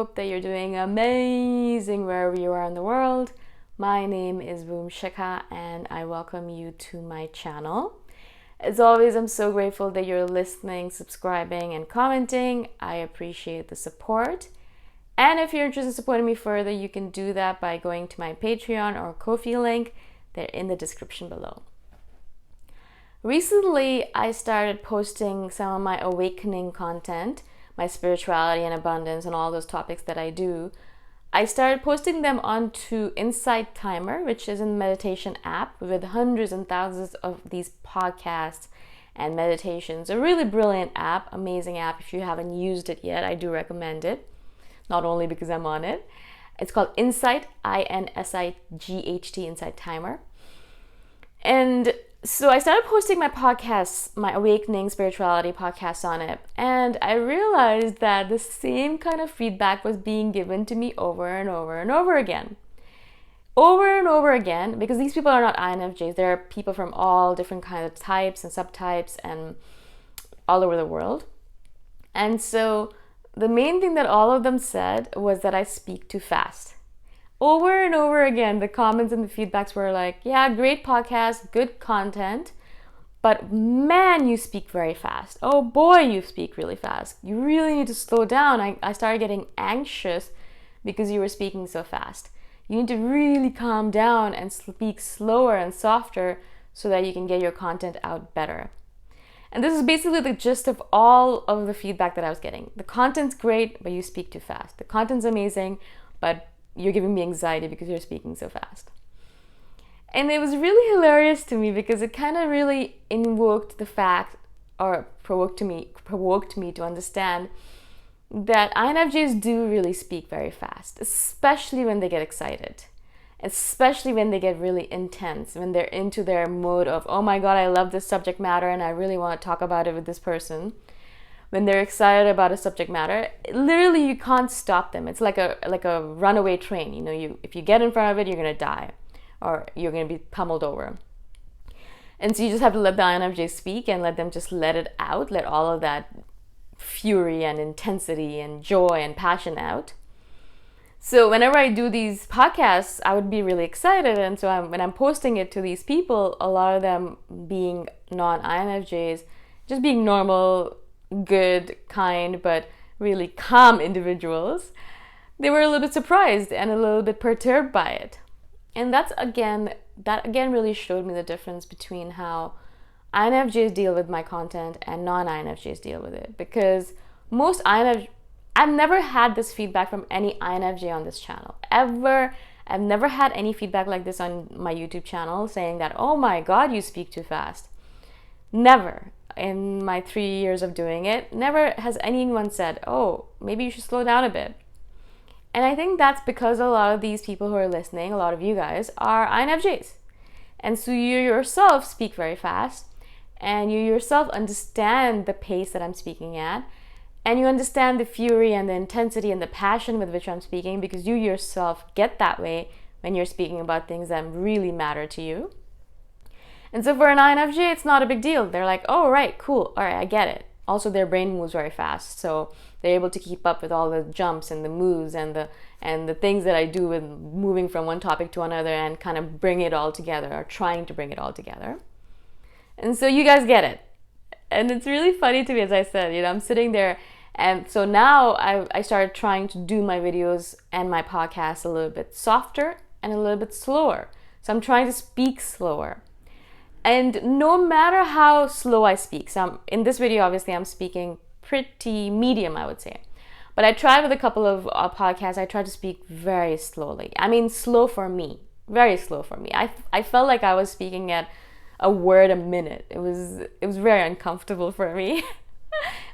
hope that you're doing amazing wherever you are in the world. My name is Shikha and I welcome you to my channel. As always, I'm so grateful that you're listening, subscribing, and commenting. I appreciate the support. And if you're interested in supporting me further, you can do that by going to my Patreon or Ko-fi link. They're in the description below. Recently, I started posting some of my awakening content, my spirituality and abundance and all those topics that I do. I started posting them onto Insight Timer, which is a meditation app with hundreds and thousands of these podcasts and meditations. A really brilliant app, amazing app. If you haven't used it yet, I do recommend it. Not only because I'm on it. It's called Insight, INSIGHT, Insight Timer. And so I started posting my podcasts, my Awakening Spirituality podcasts on it. And I realized that the same kind of feedback was being given to me over and over and over again. Over and over again, because these people are not INFJs. They're people from all different kinds of types and subtypes and all over the world. And so the main thing that all of them said was that I speak too fast. Over and over again, the comments and the feedbacks were like, yeah, great podcast, good content, but man, you speak very fast. Oh boy, you speak really fast. You really need to slow down. I started getting anxious because you were speaking so fast. You need to really calm down and speak slower and softer so that you can get your content out better. And this is basically the gist of all of the feedback that I was getting. The content's great, but you speak too fast. The content's amazing, but you're giving me anxiety because you're speaking so fast. And it was really hilarious to me because it kind of really invoked the fact, or provoked me to understand that INFJs do really speak very fast, especially when they get excited. Especially when they get really intense, when they're into their mode of, oh my God, I love this subject matter and I really want to talk about it with this person. When they're excited about a subject matter, literally you can't stop them. It's like a runaway train. If you get in front of it, you're going to die or you're going to be pummeled over. And so you just have to let the INFJ speak and let them just let it out, let all of that fury and intensity and joy and passion out. So whenever I do these podcasts, I would be really excited. And so when I'm posting it to these people, a lot of them being non-INFJs, just being normal, good, kind, but really calm individuals, they were a little bit surprised and a little bit perturbed by it. And that again really showed me the difference between how INFJs deal with my content and non-INFJs deal with it. Because most INFJs, I've never had this feedback from any INFJ on this channel, ever. I've never had any feedback like this on my YouTube channel saying that, oh my God, you speak too fast. Never. In my 3 years of doing it, never has anyone said, oh, maybe you should slow down a bit. And I think that's because a lot of these people who are listening, a lot of you guys, are INFJs. And so you yourself speak very fast, and you yourself understand the pace that I'm speaking at. And you understand the fury and the intensity and the passion with which I'm speaking because you yourself get that way when you're speaking about things that really matter to you. And so for an INFJ, it's not a big deal. They're like, oh, right, cool. All right, I get it. Also, their brain moves very fast. So they're able to keep up with all the jumps and the moves and the things that I do with moving from one topic to another and kind of bring it all together or trying to bring it all together. And so you guys get it. And it's really funny to me, as I said, I'm sitting there. And so now I started trying to do my videos and my podcast a little bit softer and a little bit slower. So I'm trying to speak slower. And no matter how slow I speak, so in this video, obviously, I'm speaking pretty medium, I would say. But I tried with a couple of podcasts, I tried to speak very slowly. I mean, slow for me, very slow for me. I felt like I was speaking at a word a minute. It was very uncomfortable for me.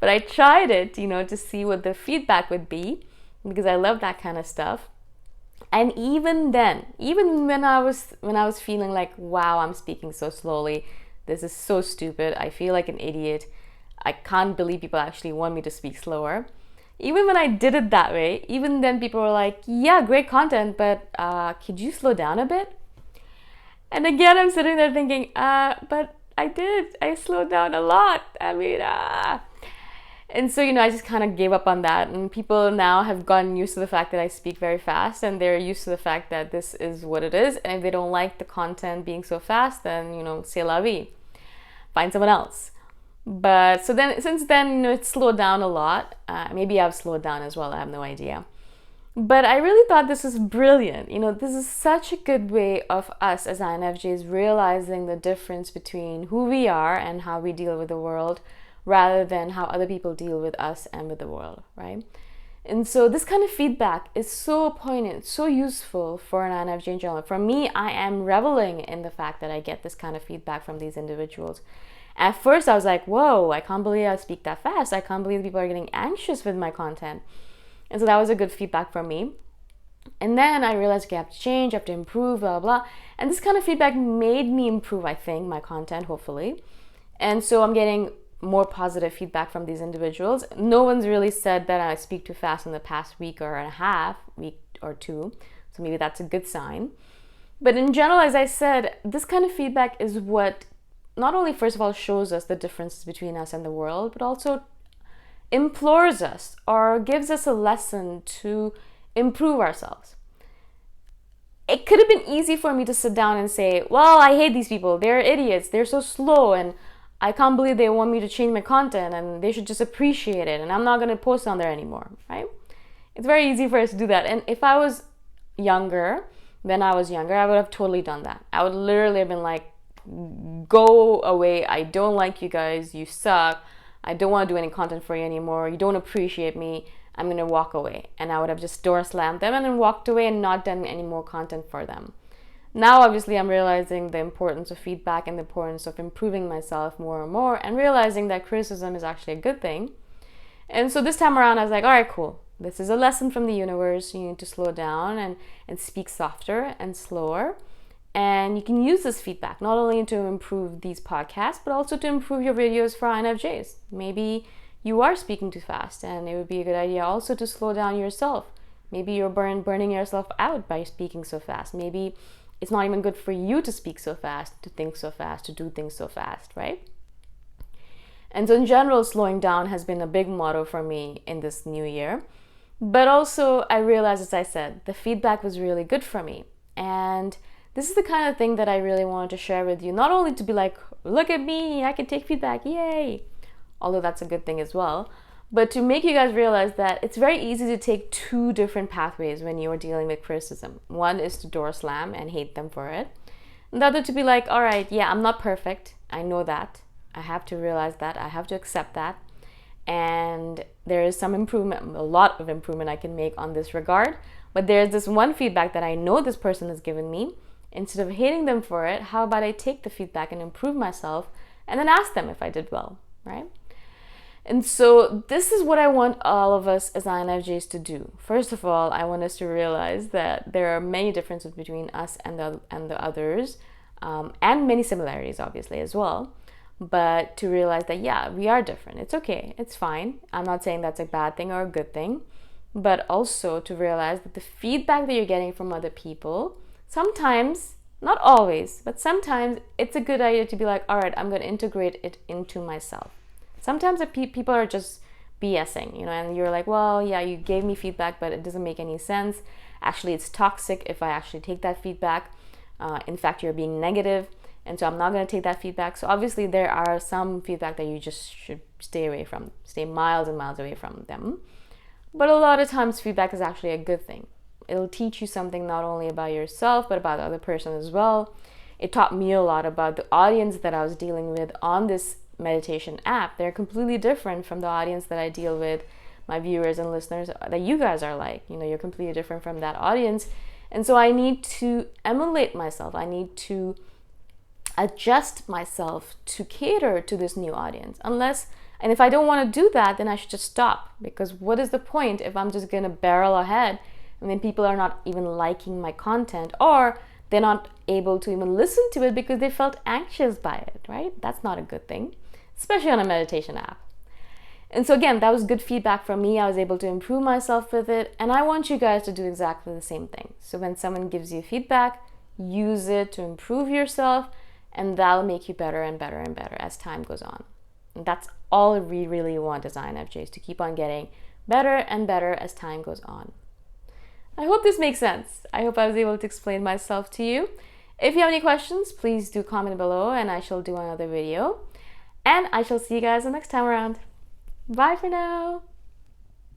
But I tried it, to see what the feedback would be because I love that kind of stuff. And even then, even when I was feeling like, wow, I'm speaking so slowly, this is so stupid, I feel like an idiot, I can't believe people actually want me to speak slower. Even when I did it that way, even then people were like, yeah, great content, but could you slow down a bit? And again, I'm sitting there thinking, but I slowed down a lot. I mean, And so, I just kind of gave up on that. And people now have gotten used to the fact that I speak very fast, and they're used to the fact that this is what it is. And if they don't like the content being so fast, then, c'est la vie. Find someone else. But so then, since then, it's slowed down a lot. Maybe I've slowed down as well. I have no idea. But I really thought this was brilliant. This is such a good way of us as INFJs realizing the difference between who we are and how we deal with the world, rather than how other people deal with us and with the world, right? And so this kind of feedback is so poignant, so useful for an INFJ in general. For me, I am reveling in the fact that I get this kind of feedback from these individuals. At first, I was like, whoa, I can't believe I speak that fast. I can't believe people are getting anxious with my content. And so that was a good feedback for me. And then I realized, okay, I have to change, I have to improve, blah, blah, blah. And this kind of feedback made me improve, I think, my content, hopefully. And so I'm getting more positive feedback from these individuals. No one's really said that I speak too fast in the past week or two. So maybe that's a good sign. But in general, as I said, this kind of feedback is what not only, first of all, shows us the differences between us and the world, but also implores us or gives us a lesson to improve ourselves. It could have been easy for me to sit down and say, well, I hate these people. They're idiots. They're so slow, and I can't believe they want me to change my content, and they should just appreciate it, and I'm not going to post on there anymore, right? It's very easy for us to do that. And if I was younger, I would have totally done that. I would literally have been like, go away. I don't like you guys. You suck. I don't want to do any content for you anymore. You don't appreciate me. I'm going to walk away. And I would have just door slammed them and then walked away and not done any more content for them. Now, obviously, I'm realizing the importance of feedback and the importance of improving myself more and more, and realizing that criticism is actually a good thing. And so this time around, I was like, all right, cool. This is a lesson from the universe. You need to slow down and speak softer and slower. And you can use this feedback not only to improve these podcasts, but also to improve your videos for INFJs. Maybe you are speaking too fast, and it would be a good idea also to slow down yourself. Maybe you're burning yourself out by speaking so fast. Maybe it's not even good for you to speak so fast, to think so fast, to do things so fast, right? And so in general, slowing down has been a big motto for me in this new year. But also, I realized, as I said, the feedback was really good for me. And this is the kind of thing that I really wanted to share with you. Not only to be like, look at me, I can take feedback, yay! Although that's a good thing as well. But to make you guys realize that it's very easy to take two different pathways when you're dealing with criticism. One is to door slam and hate them for it. And the other to be like, all right, yeah, I'm not perfect. I know that. I have to realize that. I have to accept that. And there is some improvement, a lot of improvement I can make on this regard. But there's this one feedback that I know this person has given me. Instead of hating them for it, how about I take the feedback and improve myself and then ask them if I did well, right? And so this is what I want all of us as INFJs to do. First of all, I want us to realize that there are many differences between us and the others, and many similarities, obviously, as well. But to realize that, yeah, we are different. It's okay. It's fine. I'm not saying that's a bad thing or a good thing. But also to realize that the feedback that you're getting from other people, sometimes, not always, but sometimes it's a good idea to be like, all right, I'm going to integrate it into myself. Sometimes people are just BSing, and you're like, well, yeah, you gave me feedback, but it doesn't make any sense. Actually, it's toxic if I actually take that feedback. In fact, you're being negative, and so I'm not going to take that feedback. So obviously, there are some feedback that you just should stay away from, stay miles and miles away from them. But a lot of times, feedback is actually a good thing. It'll teach you something not only about yourself, but about the other person as well. It taught me a lot about the audience that I was dealing with on this meditation app. They're completely different from the audience that I deal with, my viewers and listeners that you guys are like. You're completely different from that audience. And so I need to emulate myself. I need to adjust myself to cater to this new audience. And if I don't want to do that, then I should just stop. Because what is the point if I'm just going to barrel ahead and then people are not even liking my content, or they're not able to even listen to it because they felt anxious by it, right? That's not a good thing, especially on a meditation app. And so again, that was good feedback from me. I was able to improve myself with it. And I want you guys to do exactly the same thing. So when someone gives you feedback, use it to improve yourself, and that'll make you better and better and better as time goes on. And that's all we really want as INFJs, to keep on getting better and better as time goes on. I hope this makes sense. I hope I was able to explain myself to you. If you have any questions, please do comment below and I shall do another video. And I shall see you guys the next time around. Bye for now.